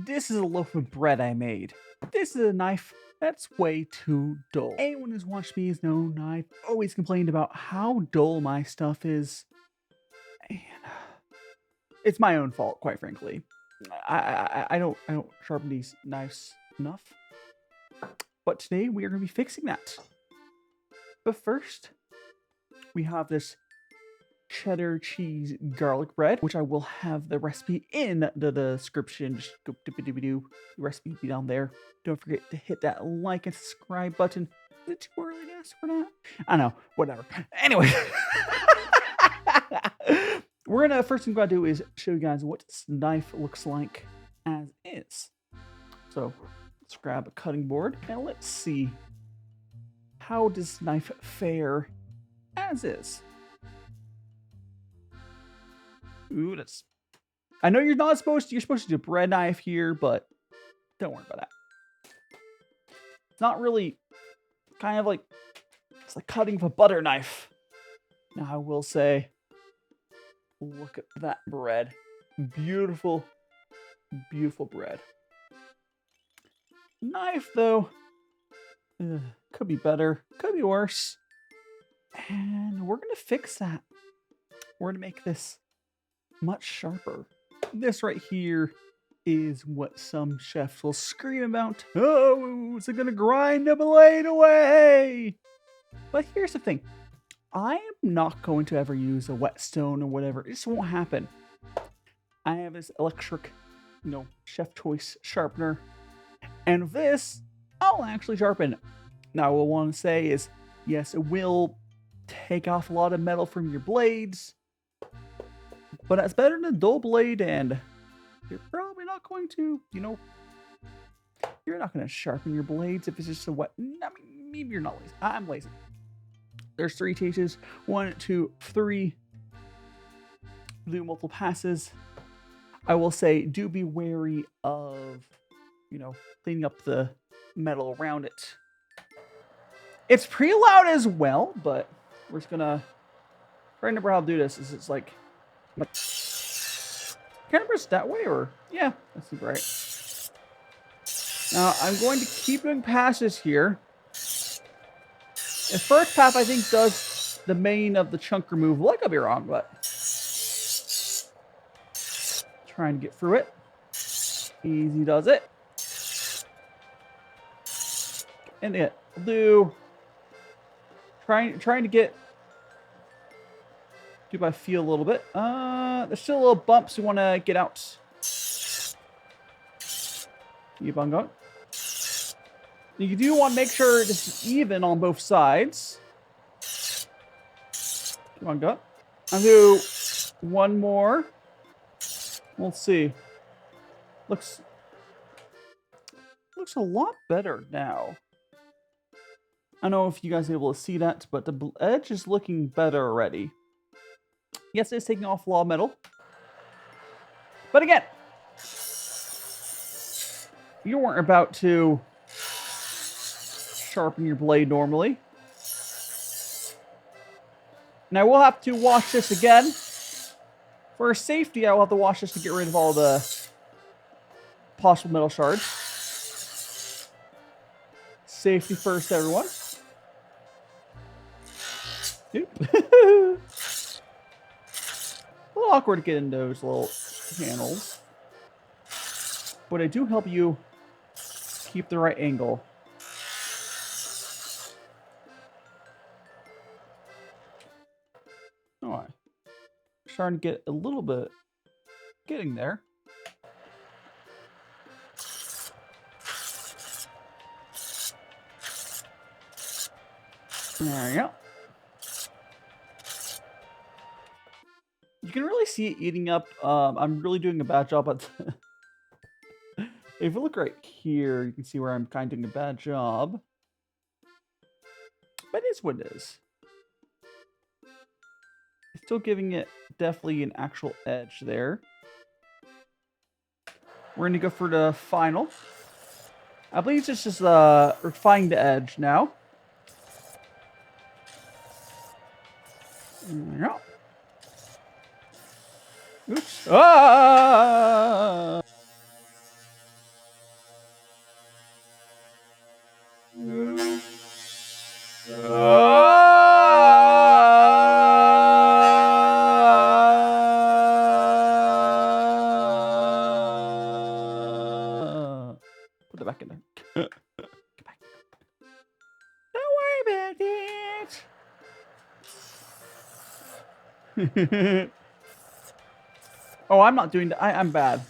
This is a loaf of bread I made. This is a knife that's way too dull. Anyone who's watched me has known I've always complained about how dull my stuff is. And it's my own fault, quite frankly. I don't sharpen these knives enough. But today we are going to be fixing that. But first, we have this cheddar cheese garlic bread, which I will have the recipe in the description. Just go the recipe will be down there. Don't forget to hit that like and subscribe button. Is it too early to ask for that? I don't know, whatever. Anyway, we're gonna first thing we're gonna do is show you guys what this knife looks like as is. So let's grab a cutting board and let's see how does this knife fare as is. Ooh, that's... I know you're not supposed to. You're supposed to do a bread knife here, but don't worry about that. It's not really kind of like... It's like cutting with a butter knife. Now, I will say, look at that bread. Beautiful, beautiful bread. Knife, though, could be better. Could be worse. And we're going to fix that. We're going to make this much sharper. This right here is what some chefs will scream about. Oh, is it gonna grind the blade away? But here's the thing. I am not going to ever use a whetstone or whatever. It just won't happen. I have this electric, Chef'sChoice sharpener. And with this, I'll actually sharpen. Now, what I want to say is, yes, it will take off a lot of metal from your blades. But that's better than a dull blade, and you're probably not going to, you're not going to sharpen your blades if it's just a wet. I mean, maybe you're not lazy. I'm lazy. There's 3 tastes. 1, 2, 3. Do multiple passes. I will say, do be wary of, cleaning up the metal around it. It's pretty loud as well, but we're just going to try to remember how to do this. It's like... Can I press that way, or yeah, that seems right. Now I'm going to keep doing passes here. The first pass I think does the main of the chunk removal. I could be wrong, but trying to get through it. Easy does it. And it do. Trying to get. Do I feel a little bit? There's still little bumps we want to get out. Keep on going. You do want to make sure this is even on both sides. Keep on going. I'll do one more. We'll see. Looks a lot better now. I don't know if you guys are able to see that, but the edge is looking better already. Yes, it's taking off a lot of metal. But again, you weren't about to sharpen your blade normally. And I will have to wash this again. For safety, I will have to wash this to get rid of all the possible metal shards. Safety first, everyone. Oop. A little awkward to get in those little panels. But I do help you keep the right angle. Alright. Trying to get a little bit getting there. There we go. You can really see it eating up. I'm really doing a bad job at if you look right here, you can see where I'm kind of doing a bad job. But it is what it is. It's still giving it definitely an actual edge there. We're going to go for the final. I believe it's just refining the edge now. There we go. Oops. Ah! that back in there. Get back. Don't worry about it. Oh, I'm not doing that. I'm bad.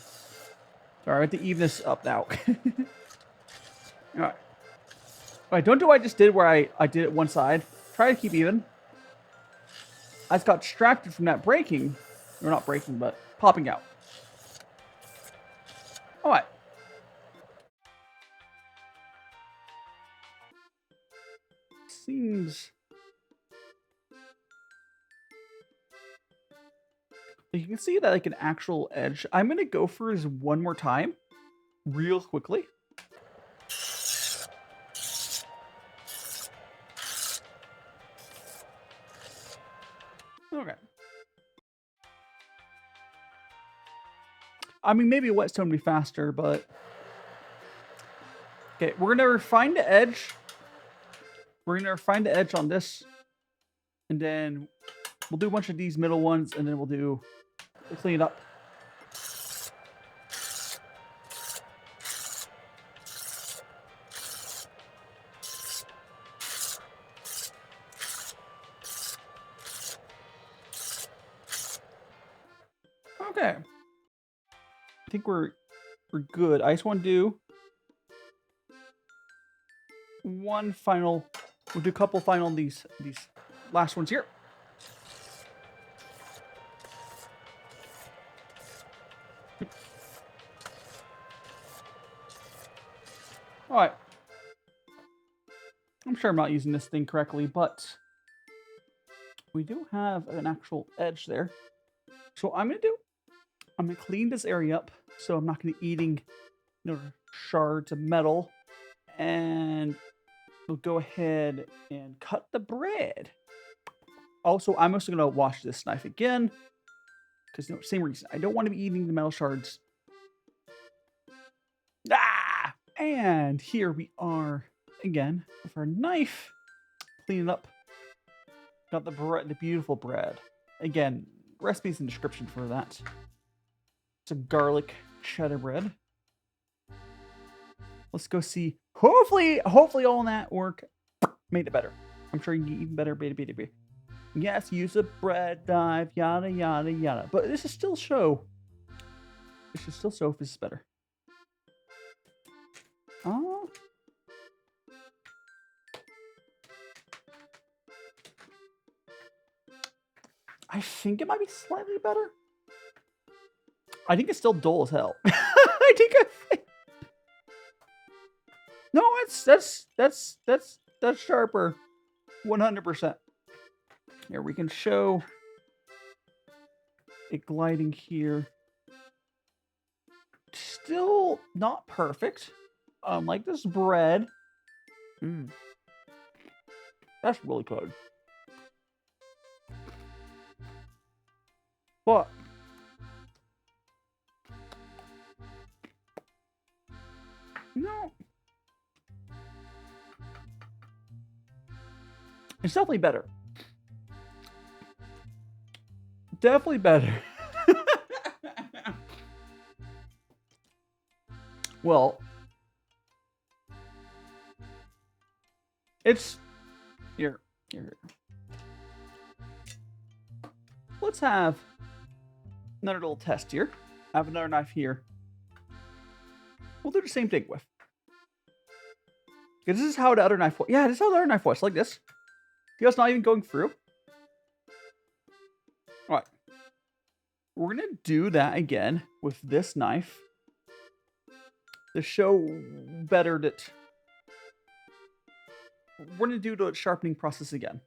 Sorry, I have to even this up now. Alright. Alright, don't do what I just did where I did it one side. Try to keep even. I just got distracted from that breaking. Or not breaking, but popping out. Alright. Seems... You can see that like an actual edge. I'm going to go for this one more time. Real quickly. Okay. I mean, maybe a whetstone would be faster, but... Okay, we're going to refine the edge. We're going to refine the edge on this. And then we'll do a bunch of these middle ones, and then we'll clean it up. Okay. I think we're good. I just want to do one final. We'll do a couple final these last ones here. All right. I'm sure I'm not using this thing correctly, but we do have an actual edge there. So I'm gonna clean this area up so I'm not gonna be eating, shards of metal. And we'll go ahead and cut the bread. Also, I'm also gonna wash this knife again because same reason. I don't want to be eating the metal shards. Ah! And here we are again with our knife. Clean it up. Got the bread, the beautiful bread. Again, recipes in the description for that. It's a garlic cheddar bread. Let's go see. Hopefully all that work made it better. I'm sure you can get even better. Beta. Yes, use a bread knife. Yada yada yada. But this is still show. It should still show if this is better. Oh. I think it might be slightly better. I think it's still dull as hell. I think no, that's sharper. 100%. Here we can show it gliding here. Still not perfect. Like this bread. That's really good. But no, it's definitely better. Definitely better. Well, it's here. Let's have another little test here. I have another knife here. We'll do the same thing with. Because this is how the other knife was. Yeah, this is how the other knife was. Like this. See how it's not even going through? Alright. We're going to do that again with this knife. To show better that... We're going to do the sharpening process again.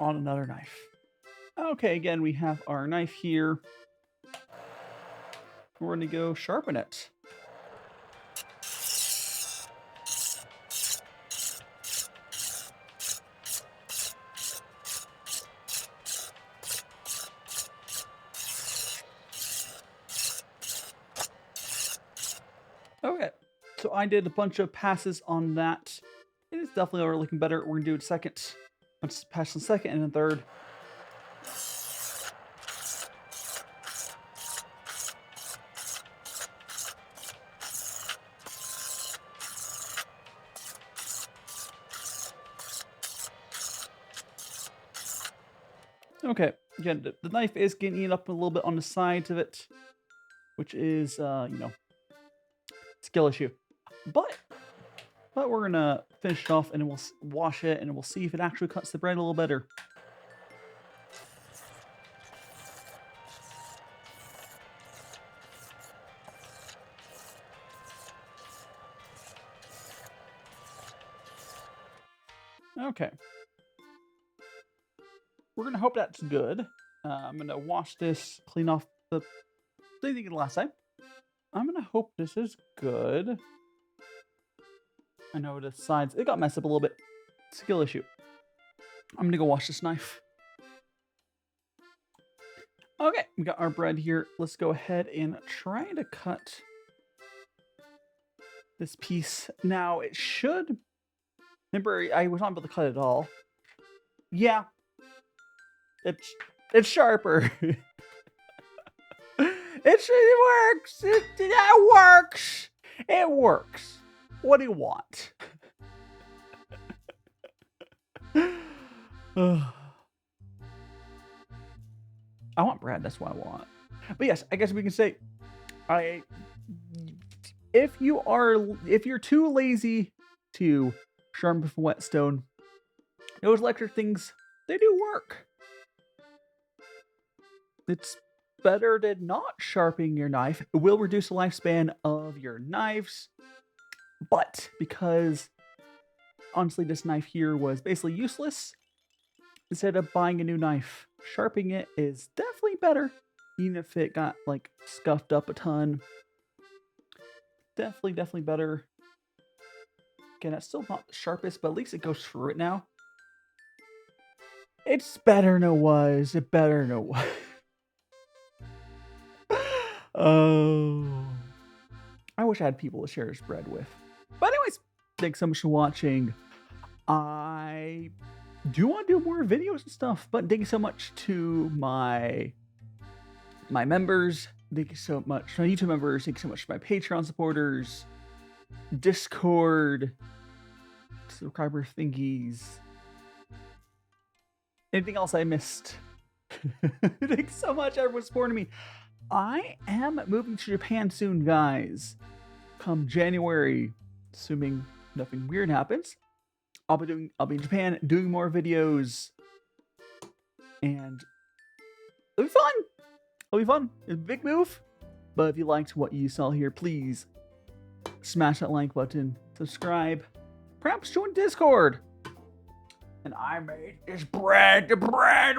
On another knife. Okay, again, we have our knife here. We're going to go sharpen it. Okay, so I did a bunch of passes on that. It is definitely already looking better. We're going to do it second. Let's pass the second and the third. Okay, again, the knife is getting eaten up a little bit on the sides of it, which is, skill issue. But we're gonna finish it off, and then we'll wash it, and we'll see if it actually cuts the bread a little better. Okay. We're gonna hope that's good. I'm gonna wash this, clean off the same thing as last time. I'm gonna hope this is good. I know the sides, it got messed up a little bit. Skill issue. I'm gonna go wash this knife. Okay, we got our bread here. Let's go ahead and try to cut this piece. Now, it should... Remember, I was not able to cut it all. Yeah. It's sharper. It works. It works. It works. What do you want? I want bread. That's what I want. But yes, I guess we can say, if you're too lazy to sharpen with a whetstone, those electric things, they do work. It's better than not sharpening your knife. It will reduce the lifespan of your knives, but because honestly this knife here was basically useless, instead of buying a new knife, sharpening it is definitely better, even if it got like scuffed up a ton. Definitely better. Again, that's still not the sharpest, but at least it goes through it now. It's better than it was. It better than it was. Oh, I wish I had people to share this bread with. But anyways, thanks so much for watching. I do want to do more videos and stuff, but thank you so much to my members. Thank you so much, my YouTube members. Thank you so much to my Patreon supporters, Discord, subscriber thingies. Anything else I missed? Thanks so much, everyone, supporting me. I am moving to Japan soon, guys. Come January, assuming nothing weird happens, I'll be in Japan doing more videos, and it'll be fun. It'll be fun. It's a big move, but if you liked what you saw here, please smash that like button, subscribe, perhaps join Discord. And I made this bread, bread.